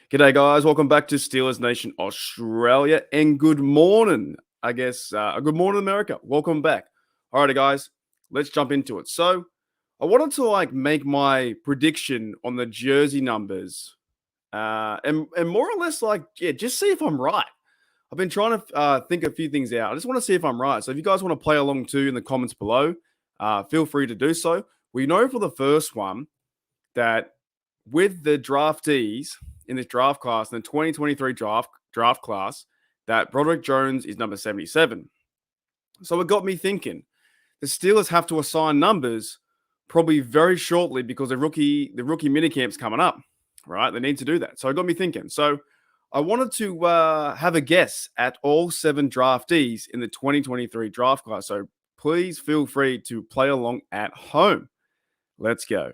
G'day, guys. Welcome back to Steelers Nation Australia. And good morning, good morning, America. Welcome back. Alrighty, guys. Let's jump into it. So, I wanted to make my prediction on the jersey numbers, and more or less just see if I'm right. I've been trying to think a few things out. I just want to see if I'm right. So, if you guys want to play along too in the comments below, feel free to do so. We know for the first one that with the draftees in this draft class, in the 2023 draft class, that Broderick Jones is number 77. So it got me thinking, the Steelers have to assign numbers probably very shortly because the rookie minicamp's coming up, right? They need to do that. So it got me thinking. So I wanted to have a guess at all 7 draftees in the 2023 draft class. So please feel free to play along at home. Let's go.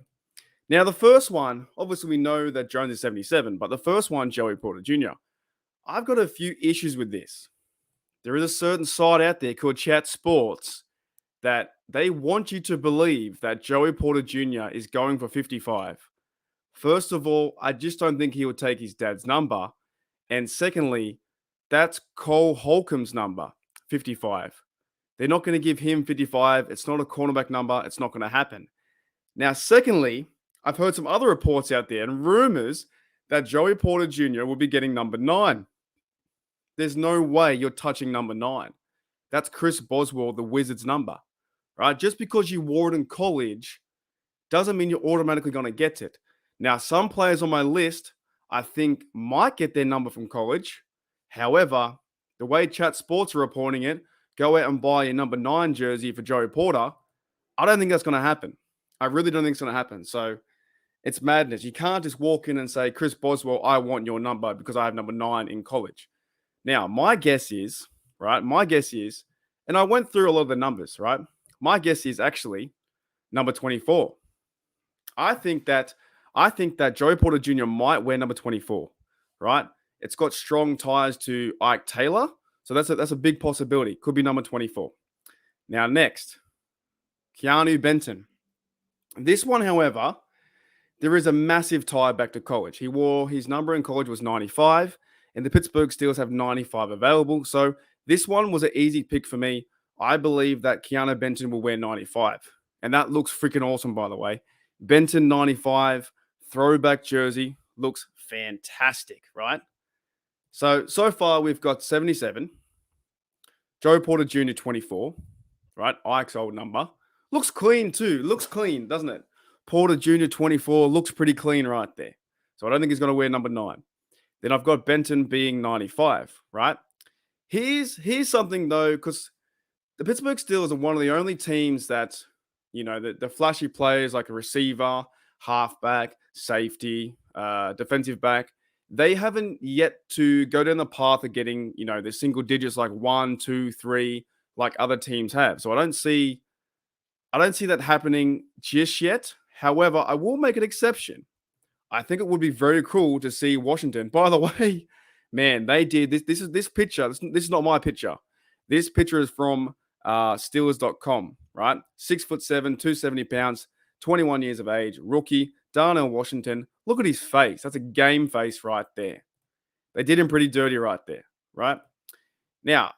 Now, the first one, obviously we know that Jones is 77, but the first one, Joey Porter Jr., I've got a few issues with this. There is a certain site out there called Chat Sports that they want you to believe that Joey Porter Jr. is going for 55. First of all, I just don't think he would take his dad's number. And secondly, that's Cole Holcomb's number, 55. They're not going to give him 55. It's not a cornerback number. It's not going to happen. Now, secondly, I've heard some other reports out there and rumors that Joey Porter Jr. will be getting number 9. There's no way you're touching number 9. That's Chris Boswell, the Wizards' number, right? Just because you wore it in college doesn't mean you're automatically going to get it. Now, some players on my list I think might get their number from college. However, the way Chat Sports are reporting it, go out and buy a number 9 jersey for Joey Porter. I don't think that's going to happen. I really don't think it's going to happen. So it's madness. You can't just walk in and say, Chris Boswell, I want your number because I have number 9 in college. Now, my guess is, and I went through a lot of the numbers, right? My guess is actually number 24. I think that Joey Porter Jr. might wear number 24, right? It's got strong ties to Ike Taylor. So that's a big possibility. Could be number 24. Now, next, Keanu Benton. This one, however, there is a massive tie back to college. He wore his number in college was 95, and the Pittsburgh Steelers have 95 available. So this one was an easy pick for me. I believe that Keanu Benton will wear 95, and that looks freaking awesome, by the way. Benton 95 throwback jersey looks fantastic, right? So far we've got 77, Joe Porter Jr. 24, right? Ike's old number. Looks clean too. Looks clean, doesn't it? Porter Jr. 24 looks pretty clean right there. So I don't think he's going to wear number 9. Then I've got Benton being 95, right? Here's something though, because the Pittsburgh Steelers are one of the only teams that, the flashy players like a receiver, halfback, safety, defensive back, they haven't yet to go down the path of getting, the single digits like 1, 2, 3, like other teams have. So I don't see that happening just yet. However, I will make an exception. I think it would be very cool to see Washington. By the way, man, they did this. This picture. This is not my picture. This picture is from Steelers.com, right? 6'7", 270 pounds, 21 years of age, rookie, Darnell Washington. Look at his face. That's a game face right there. They did him pretty dirty right there, right? Now,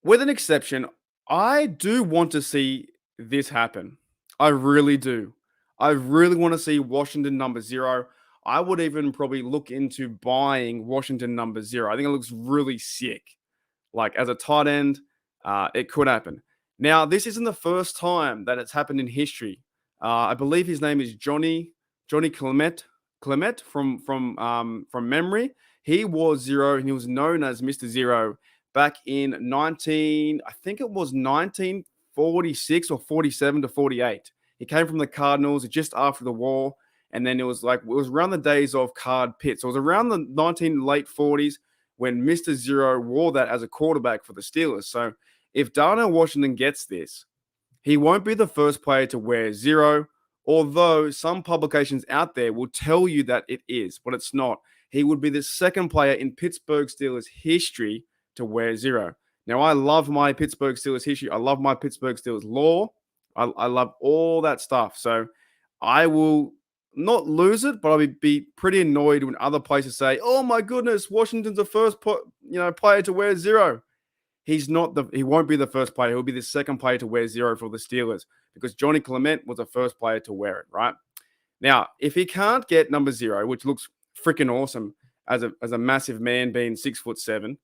with an exception, I do want to see this happen. I really do. I really want to see Washington number 0. I would even probably look into buying Washington number 0. I think it looks really sick. Like as a tight end, it could happen. Now, this isn't the first time that it's happened in history. I believe his name is Johnny Clement from memory. He wore 0 and he was known as Mr. 0 back in 1946 or 47 to 48. He came from the Cardinals just after the war. And then it was around the days of Card Pitt. So it was around the late 40s when Mr. 0 wore that as a quarterback for the Steelers. So if Darnell Washington gets this, he won't be the first player to wear 0, although some publications out there will tell you that it is, but it's not. He would be the second player in Pittsburgh Steelers history to wear 0. Now, I love my Pittsburgh Steelers history. I love my Pittsburgh Steelers lore. I love all that stuff. So I will not lose it, but I'll be pretty annoyed when other places say, "Oh my goodness, Washington's the first player to wear 0." He's not he won't be the first player. He'll be the second player to wear 0 for the Steelers because Johnny Clement was the first player to wear it, right? Now, if he can't get number 0, which looks freaking awesome as a massive man being 6'7",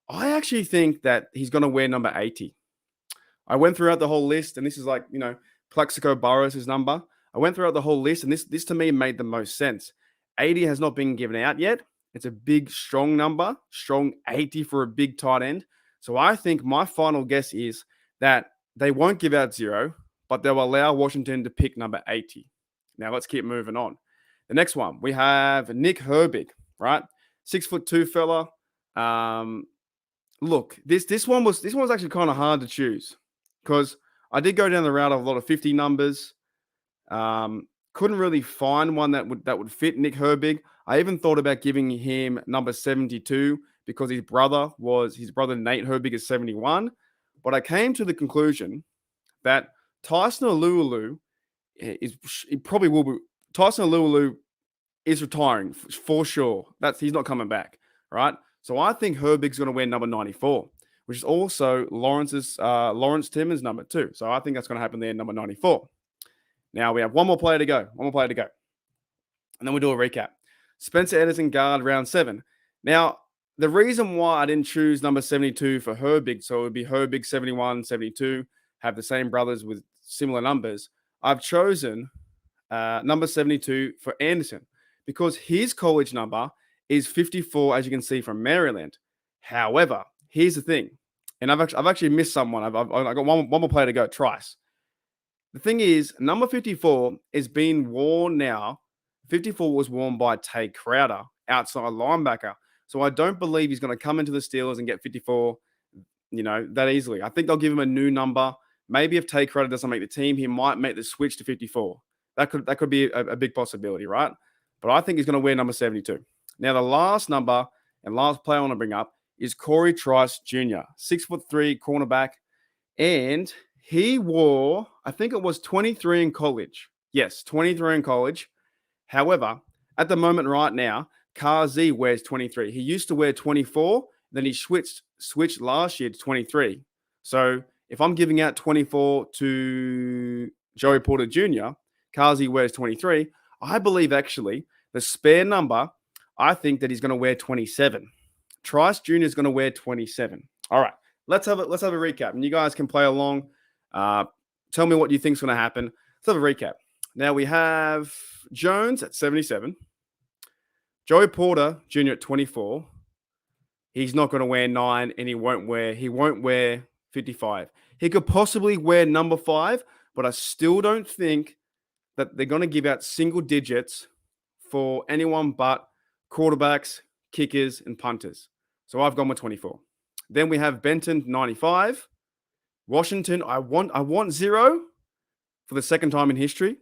I actually think that he's going to wear number 80. I went throughout the whole list, and this is like, Plexico Burress' number. I went throughout the whole list, and this to me made the most sense. 80 has not been given out yet. It's a big, strong number, strong 80 for a big tight end. So I think my final guess is that they won't give out 0, but they'll allow Washington to pick number 80. Now let's keep moving on. The next one, we have Nick Herbig, right? 6'2" fella. Look, this one was actually kind of hard to choose because I did go down the route of a lot of 50 numbers. Couldn't really find one that would fit Nick Herbig. I even thought about giving him number 72 because his brother Nate Herbig is 71. But I came to the conclusion that Tyson Alualu is retiring for sure. He's not coming back, right? So I think Herbig's going to wear number 94, which is also Lawrence Timmons' number 2. So I think that's going to happen there, number 94. Now we have one more player to go. And then we'll do a recap. Spencer Edison, guard, round 7. Now, the reason why I didn't choose number 72 for Herbig, so it would be Herbig 71, 72, have the same brothers with similar numbers. I've chosen number 72 for Anderson because his college number is 54, as you can see, from Maryland. However, here's the thing, and I've actually missed someone. I've got one more player to go, Trice. The thing is, number 54 is being worn now. 54 was worn by Tay Crowder, outside linebacker. So I don't believe he's going to come into the Steelers and get 54, that easily. I think they'll give him a new number. Maybe if Tay Crowder doesn't make the team, he might make the switch to 54. That could be a big possibility, right? But I think he's going to wear number 72. Now, the last number and last player I want to bring up is Corey Trice Jr., 6'3" cornerback. And he wore, I think it was 23 in college. Yes, 23 in college. However, at the moment right now, Kazi wears 23. He used to wear 24. Then he switched last year to 23. So if I'm giving out 24 to Joey Porter Jr., Kazi wears 23. I believe actually the spare number, I think that he's going to wear 27. Trice Jr. is going to wear 27. All right, let's have a recap, and you guys can play along. Tell me what you think is going to happen. Let's have a recap. Now we have Jones at 77. Joey Porter Jr. at 24. He's not going to wear 9, and he won't wear 55. He could possibly wear number 5, but I still don't think that they're going to give out single digits for anyone but quarterbacks, kickers, and punters. So I've gone with 24. Then we have Benton, 95. Washington, I want 0 for the second time in history,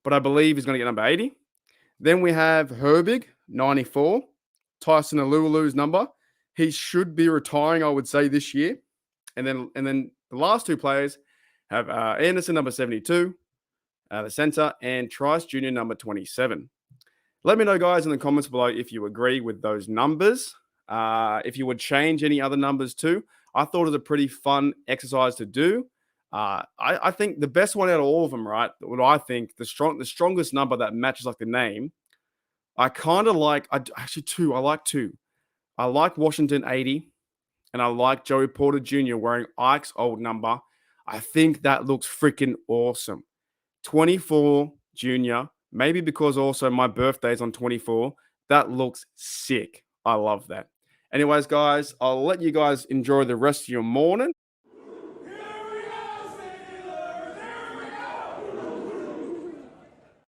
but I believe he's going to get number 80. Then we have Herbig, 94. Tyson Alualu's number. He should be retiring, I would say, this year. And then the last 2 players have Anderson, number 72, the center, and Trice Jr., number 27. Let me know, guys, in the comments below if you agree with those numbers. If you would change any other numbers too. I thought it was a pretty fun exercise to do. I think the best one out of all of them, right? What I think, the strongest number that matches like the name, I kind of like, I like 2. I like Washington 80, and I like Joey Porter Jr. wearing Ike's old number. I think that looks freaking awesome. 24 Junior, maybe because also my birthday's on 24. That looks sick. I love that. Anyways, guys, I'll let you guys enjoy the rest of your morning.